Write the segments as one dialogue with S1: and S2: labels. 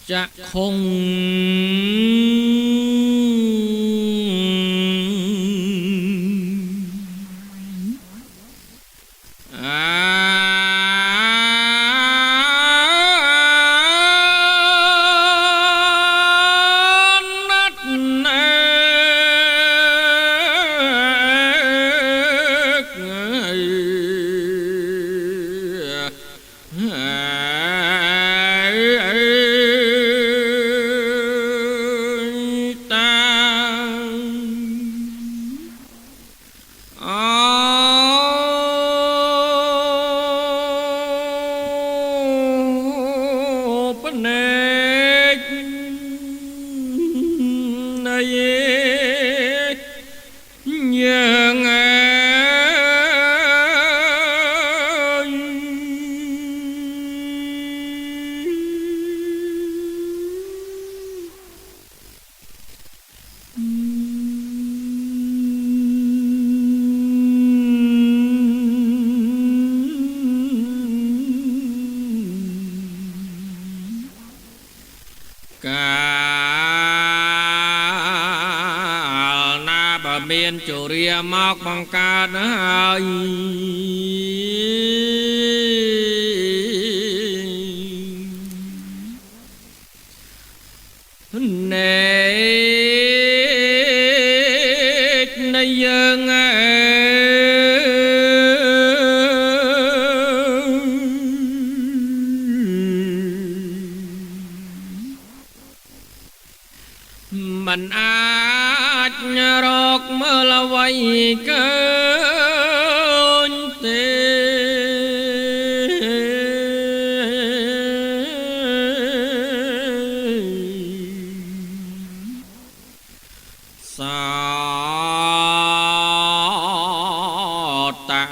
S1: chắc không miền chủ ria mọc bằng ca nơi nết nơi dương mình rọc mơ là vậy cơn tê sao ta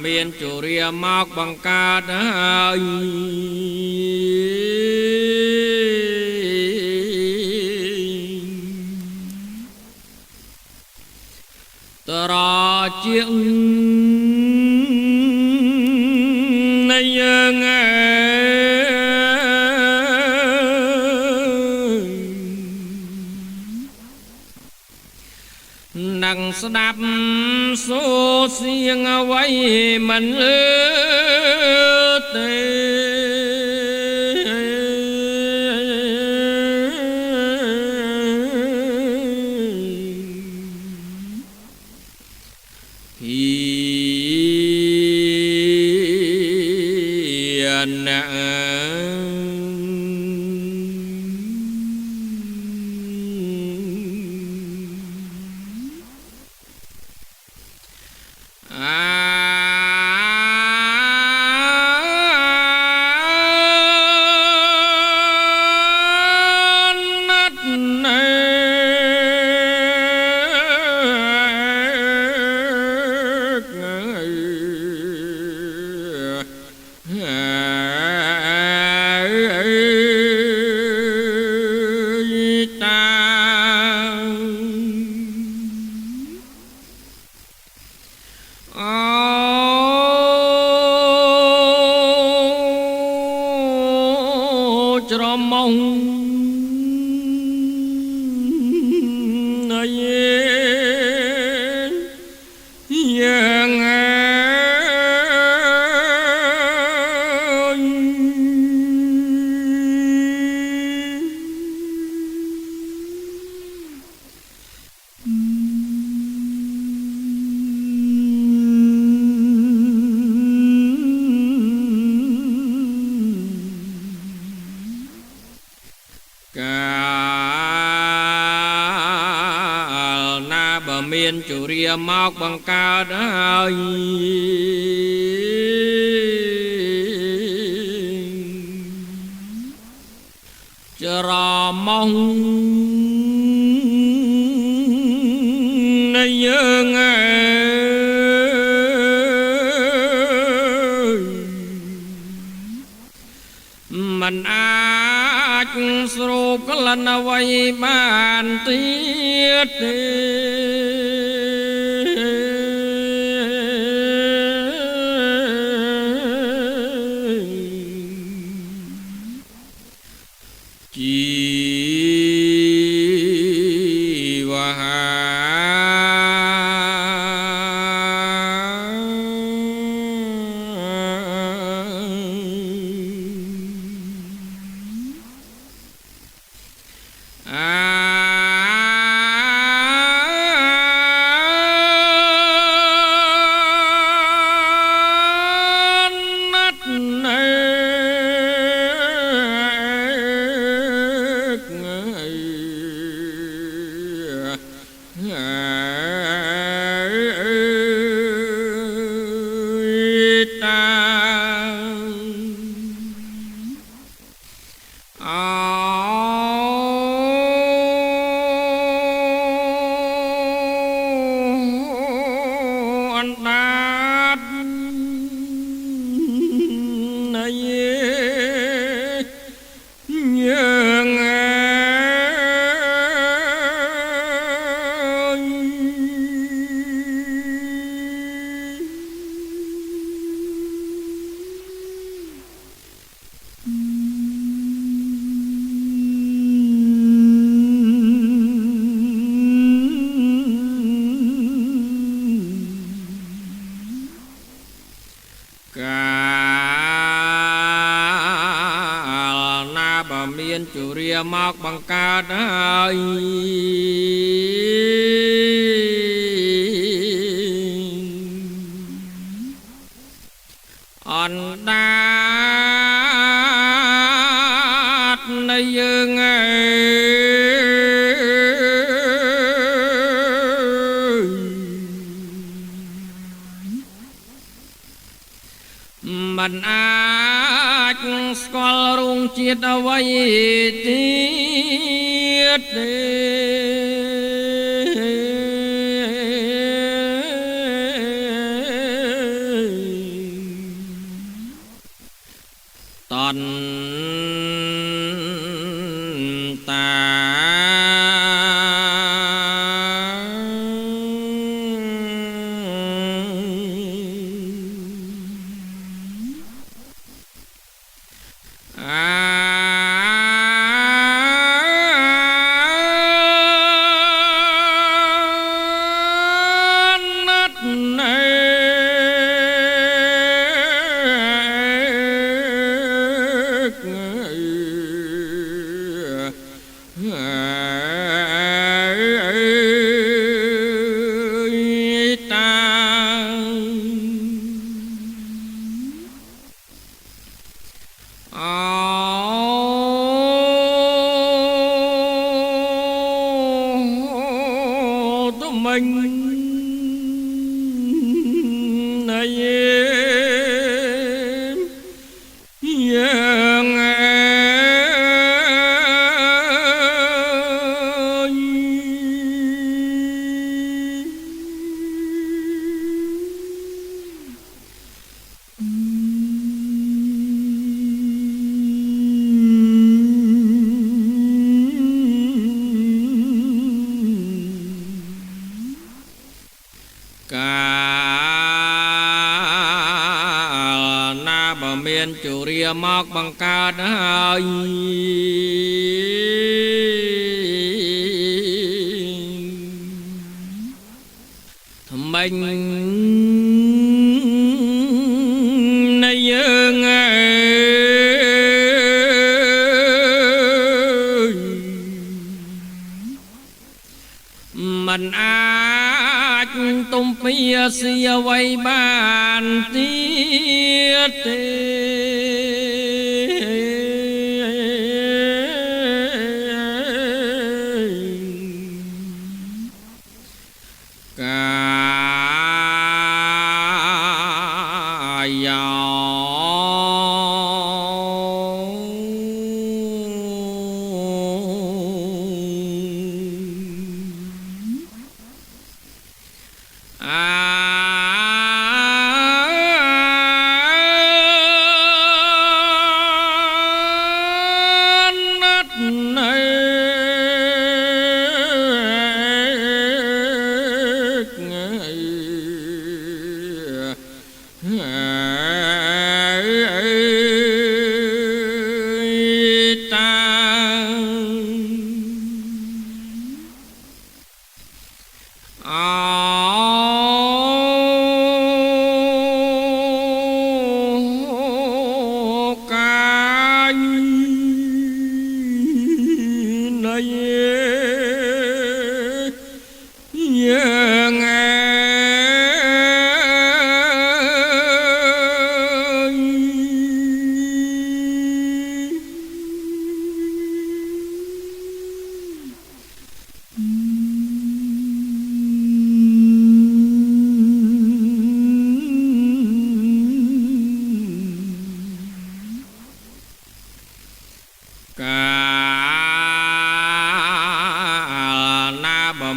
S1: miền chủ ria mọc bằng ca đời tờ chuyện này nặng đạp số riêng vậy mình tê hiền ta ច្រមុំយ៉ាងមានជរាមកបង្កើតហើយច្រមុំនៃយើងមិនអាចស្រូបក្លិនអ្វីបានទៀតទេមានជរាមកបង្កើតហើយអណ្ដាតនៃយើងមិនអាចស្គាល់រងជាតិអ្វីទៀតទេតនតាកា មានជរាមកបង្កើតហើយថ្មិញនៃយើងមិនអាចទំពាសៀអ្វីបានទៀតទេ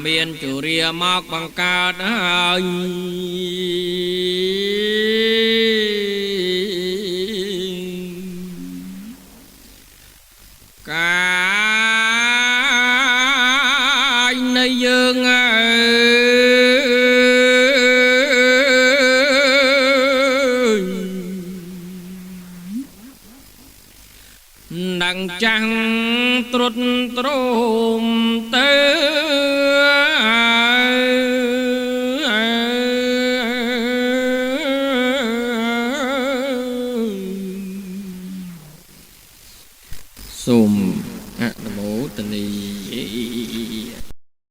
S1: មានជរាមកបង្កើតហើយកាយនៃយើងនឹងចាំងត្រុតត្រោ